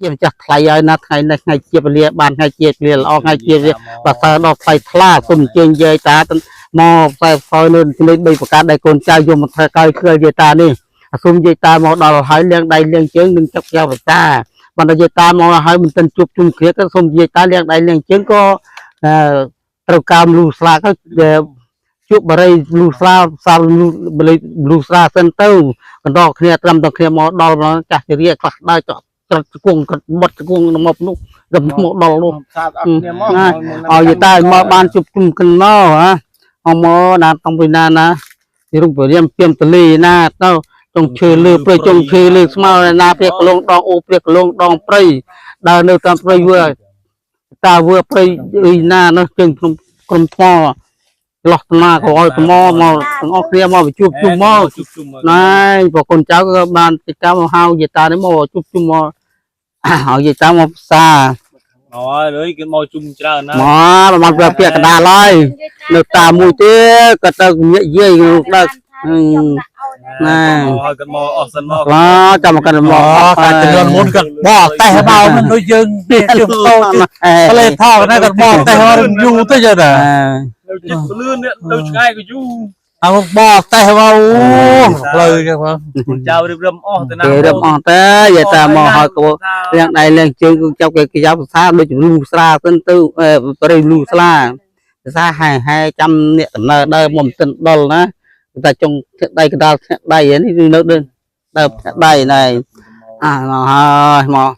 ជាចាស់ថ្លៃហើយណាថ្ងៃនេះថ្ងៃជាពលាបានថ្ងៃជាពលាល្អថ្ងៃជាបើសើដល់ថ្លៃថ្លាគុំជើងយាយតាមកផ្សាយនៅលេខ3ប្រកាសដែលកូនចៅយកមកធ្វើកៅឃើញយាយតានេះសូមយាយតាមកដល់ហើយលាងដៃលាងជើងនឹងចាប់យកភាសាបានយាយតាមកហើយមិនទាន់ជួបជុំគ្នាក៏សូមយាយតាលាងដៃលាងជើងក៏ត្រូវការលូស្លាក៏ជួបបរិយលូស្លាសាលលូស្លាសិនទៅកណ្ដោគ្នាត្រឹមតែគ្នាមកដល់ចាស់ជារៀខ្លះដើរចោចគង់បត់គង់មកនោះរំមកដល់នោះឲ្យយាយតាមកបានជួបជុំគ្នាហ៎អមណាតំពីណាណាទីរុំពរៀមពីមតលីណាទៅចង់ឈើលើព្រៃចង់ឈើលើស្មៅណាព្រាកលងដងអូព្រាកលងដងព្រៃដើរនៅតាមព្រៃវើតាវើព្រៃអីណានោះជើងក្នុងក្រុមថ្មលោះថ្មក៏ឲ្យថ្មមកទាំងអស់គ្នាមកជួបជុំមកណែប្រកូនចៅក៏បានទីកម្មមកហៅយាយតានេះមកជួបជុំមកឲ្យយាយតាមកផ្សារអូយលើគេមកជុំច្រើនណាមកពាក់កណ្ដាលហើយនៅតាមួយទៀតក៏ទៅនិយាយដឹកណាឲ្យគាត់មកអស់សិនមកចាំគាត់មកកាចំនួនមុនគាត់បោះតែមកមិនដូចយើងជុំតោផ្លេថោណាគាត់បោះតែយូរទៅចឹងណានៅចិត្តលឿននៅឆ្ងាយក៏យូរអើបោះតែមកអូផ្លូវចឹងបងចៅរៀបរំអស់ទៅណារៀបអស់តែយាយតាមកឲ្យគោរៀងដៃរៀងជើងចាប់គេយ៉ាភាសាដូចលូស្រាទៅទៅប្រេលូស្លាភាសាហែចាំអ្នកដំណើរដើរមកមិនទាន់ដល់ណាតែចុងដៃកដាលដៃនេះនៅដើរដៃណែមកហើយមក